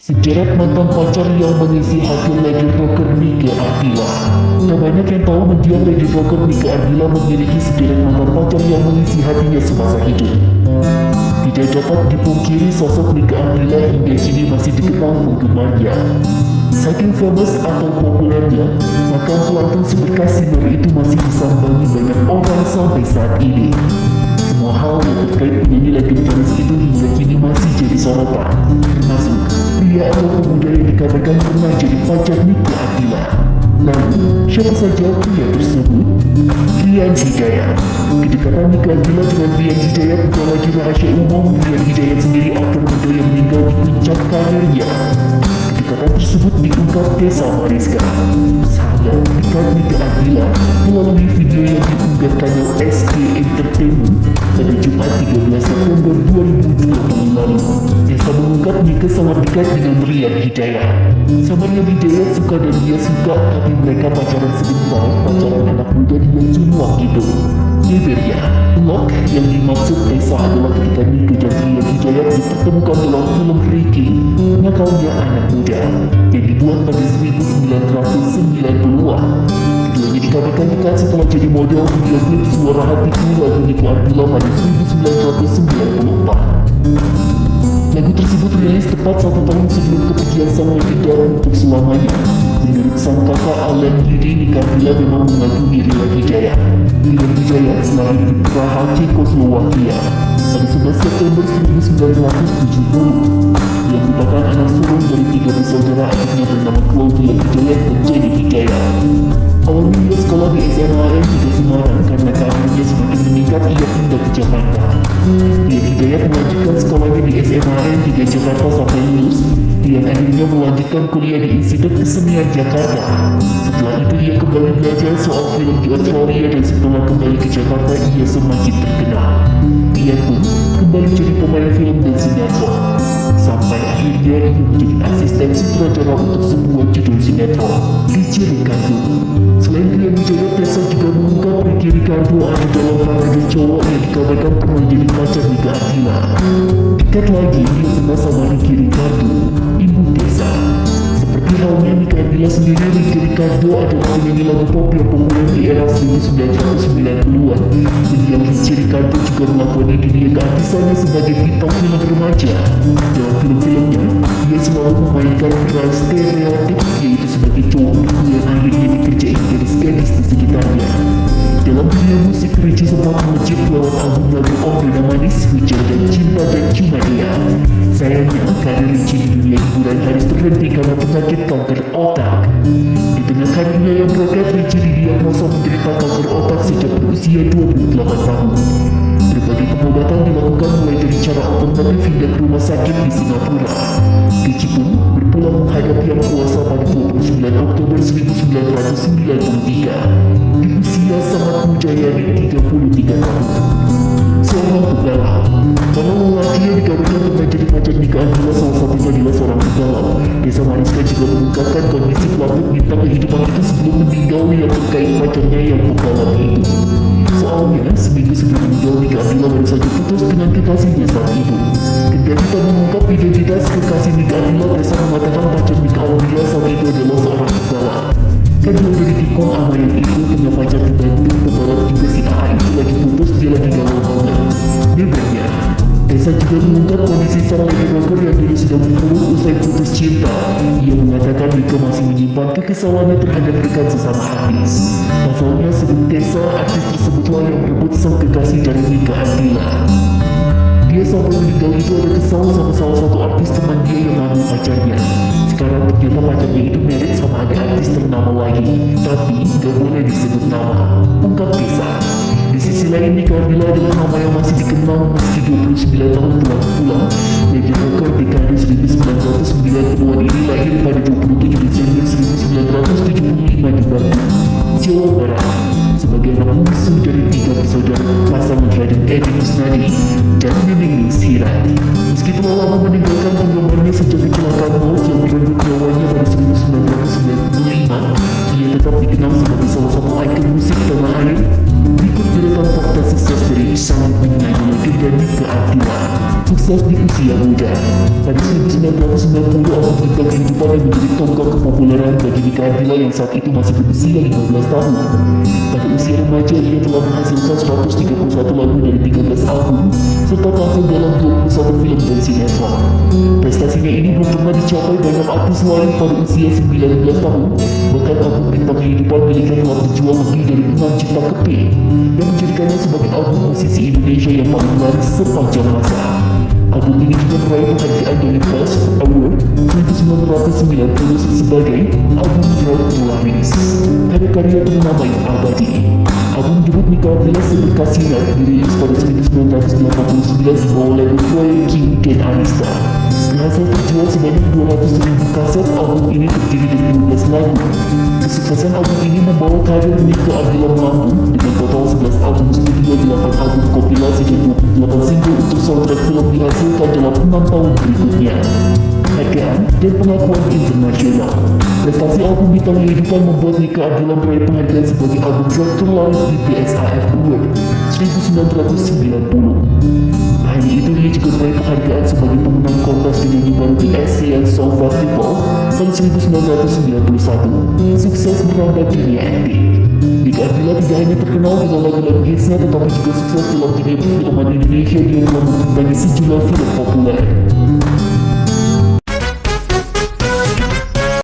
Sederet mantan pacar yang mengisi hati legend rocker Nike Ardila. Tak banyak yang tahu mendiang legend rocker Nike Ardila memiliki sederet mantan pacar yang mengisi hatinya semasa hidup. Tidak dapat dipungkiri sosok Nike Ardila hingga kini masih dikenal penggemarnya. Saking famous atau populernya, maka pelantun seberkas sinar itu masih disambangi banyak orang sampai saat ini. Semua hal yang terkait penyanyi legendaris itu hingga kini masih jadi sorotan, termasuk pria atau pemuda yang dikabarkan pernah jadi pacar Nike Ardila. Lalu, siapa saja pria tersebut? Rian Hidayat. Kedekatan Nike Ardila dengan Rian Hidayat bukan lagi rahasia umum. Rian Hidayat sendiri aktor muda yang meninggal di puncak karirnya. Kedekatan tersebut diungkap Tessa Mariska, sahabat dekat Nike Ardila, melalui video yang diunggah kanal SK Entertainment pada Jumat 13 September 2020 lalu. Tessa mengungkap Nike sangat dekat dengan Rian Hidayat. Sama Rian Hidayat suka dan dia suka, tapi mereka pacaran sebentar, pacaran anak muda di Yonjun waktu itu. Bebernya, vlog yang dimaksud Tessa adalah ketika Nike dan Rian Hidayat dipertemukan dalam film Ricky, Nakalnya Anak Muda, yang dibuat pada 1990-an. Keduanya dikabarkan dekat setelah jadi model video klip Suara Hatiku lagu Nike Ardila pada 1994. Lagu tersebut rilis tepat 1 tahun sebelum kepergian sang legenda untuk selamanya. Menurut sang kakak Alan Yudi, Nike Ardila memang mengagumi Rian Hidayat. Rian Hidayat lahir di Praha, Czechoslovakia pada 11 September 1970. Dia merupakan anak sulung dari 3 bersaudara adiknya bernama Claudia Hidayat dan Jenny Hidayat. Awalnya ia sekolah di SMAN 3 Semarang, karena karirnya semakin meningkat ia pindah ke Jakarta. Rian Hidayat melanjutkan sekolahnya di SMAN 3 Jakarta sampai lulus. Rian akhirnya melanjutkan kuliah di Institut Kesenian Jakarta. Setelah itu ia kembali belajar soal film di Australia, dan setelah kembali ke Jakarta ia semakin terkenal. Ia pun kembali jadi pemain film dan sinetron. Sampai akhirnya ia menjadi asisten sutradara untuk sebuah judul sinetron, Ricky Ricardo. Selain Rian Hidayat, Tessa juga mengungkap Ricky Ricardo ada dalam parade cowok yang dikabarkan pernah jadi pacar Nike Ardila. Dekat lagi, dia pernah sama Ricky Ricardo, ibu Tessa. Seperti halnya Nike Ardila sendiri, Ricky Ricardo adalah penyanyi lagu pop yang populer di era 1990-an. Mendiang Ricky Ricardo juga melakoni dunia keartisannya sebagai bintang film remaja. Dalam film-filmnya, dia selalu memainkan peran stereotip, yaitu sebagai cowok yang akhirnya dikerjain gadis-gadis di sekitarnya. Dalam dunia musik, Ricky sempat melejit lewat album lagu Om Dana Manis, Hujan dan Cinta dan Cuma Dia. Sayangnya, karir Ricky di dunia hiburan harus terhenti karena penyakit kanker otak. Di tengah karirnya yang meroket, Ricky didiagnosa menderita kanker otak sejak berusia 28 tahun. Berbagai pengobatan dilakukan mulai dari cara alternatif hingga ke rumah sakit di Singapura. Ricky pun berpulang menghadapi yang kuasa pada 29 Oktober 1993 di usia sangat muda, yakni 33 tahun. Seorang pegalap. Para lelaki yang dikabarkan pernah jadi pacar Nike Ardila, salah satunya adalah seorang pegalap. Tessa Mariska juga mengungkapkan kondisi pelapor bintang kehidupan itu sebelum meninggal yang terkait pacarnya yang pegalap itu. Soalnya, seminggu sebelum meninggal, Nike Ardila baru saja putus dengan kekasihnya saat itu. Kendati tak mengungkap identitas kekasih Nike Ardila, Tessa mengatakan pacar Nike Ardila saat itu adalah seorang pegalap. Kedua dari Tikon ama yang itu punya pacar di Bandung, pebalap juga si AA itu lagi putus, dia lagi galau banget. Bebernya, Tessa juga mengungkap kondisi sang legend rocker yang dulu sudah berpuluh usai putus cinta. Ia mengatakan Nike masih menyimpan kekesalannya terhadap rekan sesama artis. Pasalnya, sebelum Tessa, artis tersebutlah yang merebut sang kekasih dari Nike Ardila. Dia sampai meninggal itu ada kesal sama salah satu artis teman dia yang mengambil pacarnya. Sekarang ternyata pacarnya itu married sama ada artis ternama lagi, tapi gak boleh disebut nama, ungkap Tessa. Di sisi lain, Nike Ardila adalah nama yang masih dikenal meski 29 tahun telah pulang. Legend rocker di karir 1990-an ini lahir pada 27 Desember 1975 di Bandung, Jawa Barat. Sebagai anak bungsu dari 3 bersaudara, pasangan Raden Edi Kusnadi dan Nining Nushirat. Meski telah lama meninggalkan penggemarnya sejak kecelakaan maut yang merenggut nyawanya pada 1995, ia tetap dikenal sebagai salah satu ikon musik tanah air. Berikut deretan fakta sukses dari sang penyanyi legenda Nike Ardila. sukses di usia muda. Pada 1990, Album Bintang Kehidupan yang menjadi tonggak kepopuleran bagi Nika Ardila yang saat itu masih berusia 15 tahun. Pada usia remaja, ia telah menghasilkan 131 lagu dari 13 album, serta tampil dalam 21 film dan sinetron. Prestasinya ini belum pernah dicapai banyak artis lain pada usia 19 tahun. Bahkan Album Bintang Kehidupan miliknya telah berjual lebih dari 6 juta keping, yang menjadikannya sebagai album musisi Indonesia yang paling laris sepanjang masa. Album ini juga meraih penghargaan dari Best Award 1990 sebagai album rock terlaris. Karya-karya ternama yang abadi. Album debut Nika Ardila Seberkas Sinar dirilis pada 1989 di bawah label Proyek King dan Arista. Berhasil terjual sebanyak 200.000 kaset. Album ini terdiri dari 12 lagu. Kesuksesan album ini membawa karir Nika Ardila melambung dengan total 11 album studio, 8 album kompilasi dan 28 single untuk soundtrack film dihasilkan dalam 6 tahun berikutnya. Penghargaan dan pengakuan internasional. Prestasi album Bintang Kehidupan membuat Nika Ardila meraih penghargaan sebagai album rock terlaris di BSAF Award 1990. Hanya itu, dia juga meraih penghargaan sebagai pemenang kontes penyanyi baru di ASEAN Song Festival pada 1991. Sukses merambah dunia akting. Nika Ardila tidak hanya terkenal dengan lagu-lagu hitsnya, tetapi juga sukses dalam dunia perfilman Indonesia. Dia telah membintangi sejumlah film populer.